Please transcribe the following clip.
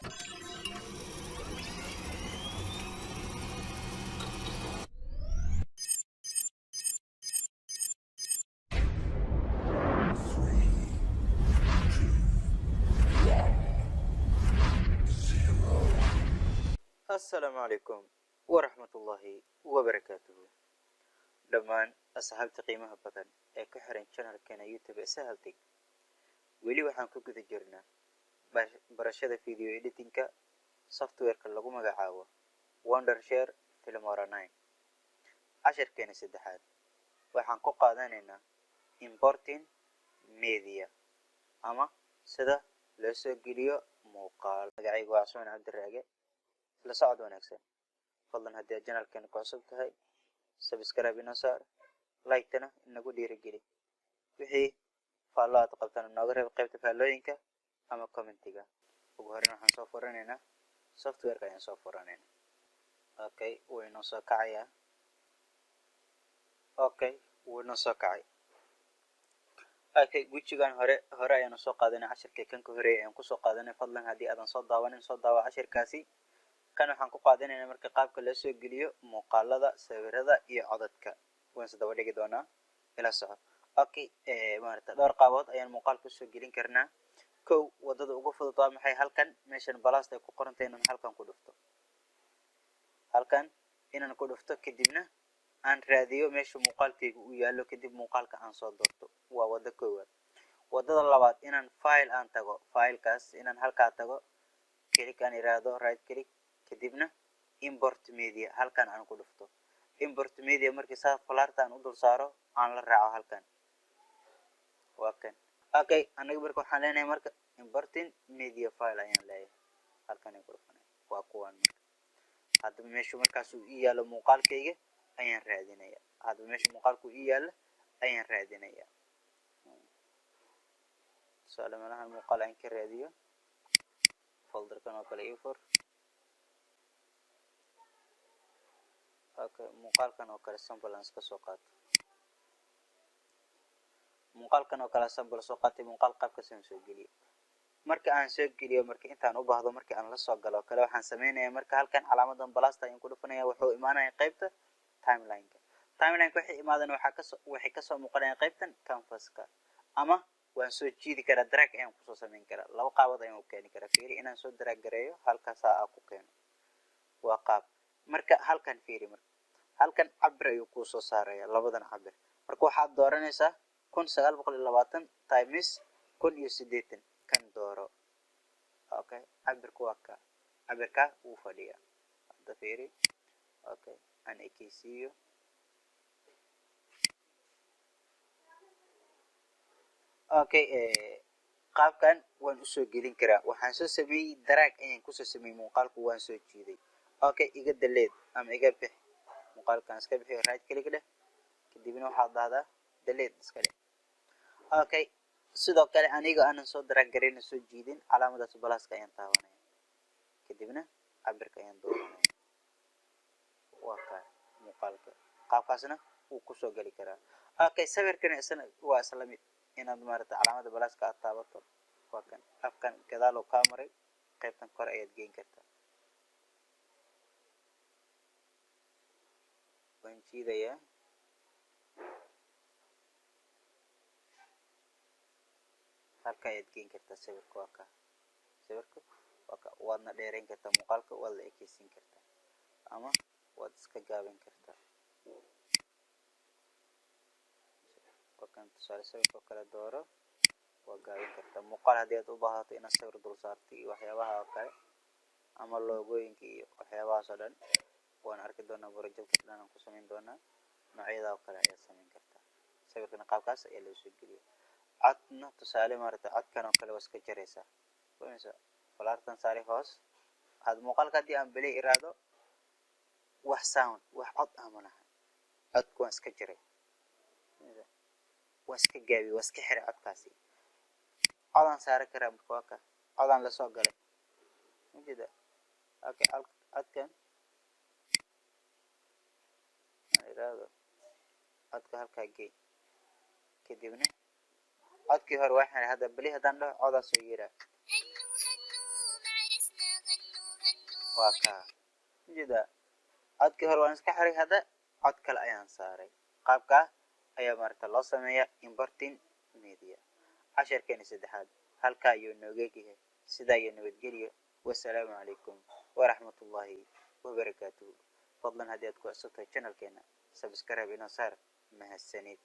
السلام عليكم ورحمة الله وبركاته. دمان أصحابتي قيمها بدن ee ku xiran channelkeena YouTube ee Sahaltech. Weli waxaan ku guda jirnaa barashada video editing-ka software-ka lagu magacaabo Wondershare Filmora 9. Casharkeena saddexaad waxaan ku qaadanaynaa importing media ama sida loo soo geliyo muuqaal. Magacaygu waa Cusmaan Cabdiraage. la socod wanaagsan. fadlan haddii aad channelkeena ku cusub tahay subscribe inoo saar, like-tana inagu dhiirigeli. wixii faallo aad qabtaan nooga reeb qaybta faallooyinka ama commentiga. ugu horreyn waxaan soo furanaynaa software-ka ayaan soo furanaynaa. okay wuu inoo soo kacayaa. wuu inoo soo kacay. gujigan hore ayaanu soo qaadanay. cashirkii kan ka horeeyay ayaan kusoo qaadanay. fadlan haddii aadan soo daawanin soo daawa cashirkaasi. kan waxaan ku qaadanaynaa marka qaabka loo soo geliyo muuqaalada, sawirada iyo codadka. waan is daba dhigi doonaa ila soco. dhowr qaabood ayaan muuqaalka soo gelin karnaa. kow, wadada ugu fudud waa maxay? halkan meeshan balasta ay ku qoran tahay inaan halkan ku dhufto. kadibna aan raadiyo meesha muuqaalkaygu uu yaallo, kadib muuqaalka aan soo doorto. waa wada koowaad. wadada labaad inaan file aan tago. filekaas inaan halkaa tago, click aan iraahdo, right click, kadibna import media halkan aan ku dhufto. import media markii saa falaarta aan u dul saaro aan la raaco halkan. waa kan. anaga marka waxaan leenahay marka importing media file ayaan leeyahay. halkan ay ku dhufanay. waa kuwan marka. haddaba meesha markaas uu ii yaallo muuqaalkayga ayaan raadinayaa. tusaale malahan muuqaal aan ka raadiyo. folderkan oo kale ii fur. muuqaalkan oo kale sample aan iska soo qaato. muuqaalkan oo kale sample soo qaatay. muuqaal qaabkaas aan soo geliyo. marka aan soo geliyo, marka intaan u baahdo, marka aan la soo galo kale waxaan sameynayaa marka halkan calaamadan balasta ayaan ku dhufanaya. wuxuu imaanaya qaybta timeline-ka. timeline-ka waxay imaadaan waxay kasoo muuqanayaan qaybtan canvas-ka. ama waan soo jiidi karaa, drag ayaan kusoo sameyn karaa. laba qaabood ayaan u keeni karaa. fiiri, inaan soo drag gareeyo halkaasaa aan ku keeno. waa qaab. marka halkan fiiri, marka halkan cabir ayuu kuu soo saaraya, labadan cabir. marka waxaad dooranaysaa 1920 times 1080 kan dooro. cabirku waa ka. cabirka wuu fadhiyaa. hadda fiiri. aan ekeysiiyo. qaabkan waan usoo gelin karaa. waxaan soo sameeyey drag ayaan kusoo sameeyey muuqaalku, waan soo jiiday. iga daleed ama iga bix. muuqaalkan iska bixiyo, right click dheh, kadibna waxaad dhahdaa daleed iska dheh. sidoo kale aniga aanan soo drag garayna soo jiidin, calaamadaas balaaska ayaan taabanaya, kadibna cabirka ayaan dooranaya. waa kaa muuqaalka. qaabkaasna wuu kusoo geli karaa. sawirkan isna waa isla mid. inaad maarata calaamada balaaska aad taabato. waa kan. afkan gadaaloo kaa maray, qaybtan kore ayaad geyn kartaa. waan jiidayaa. halka ayaad geyn kartaa sawirka. waa ka. waadna dheerayn kartaa muuqaalka, waad la ekeysiin kartaa, ama waad iska gaabin kartaa. kan tusaale sawirka oo kale dooro, waa gaabin kartaa. muuqaal haddii aad u baahato inaad sawir dul saarto iyo waxyaabaha oo kale, ama loogooyinka iyo waxyaabahaas oo dhan, waan arki doonaa. projectka dhan aan ku samayn doonaa. noocyada oo kale ayaad samayn kartaa. sawirkana qaabkaas ayaa loo soo geliya. codna tusaale maarata codkan oo kale waa iska jaraysaa. falaartan saari hoos. muuqaalka haddii aan belay iraado, wax sound, wax cod ah ma laha. codku waan iska jaray, waa iska gaabiye, waa iska xiray codkaasi. codaan saari karaa marka. waa ka. codaan lasoo galay. majeeda. codkan aan iraado, codka halkaa geey, kadibna codkii hore waa xiray. hadda beli haddaan dhaho codaa soo yeeraa. waa kaa ujeedaa codkii hore waan iska xiray hadda cod kale ayaan saaray qaabkaa ayaa maarata loo sameeyaa importing media casharkeeni saddexaad halkaa ayuu nooga yahay sidaa iyo nabadgelyo wasalaamu calaykum waraxmatullaahi wabarakaatuhu fadlan haddii aad ku cusubtahay channelkeena subscribe inoo saar mahadsanid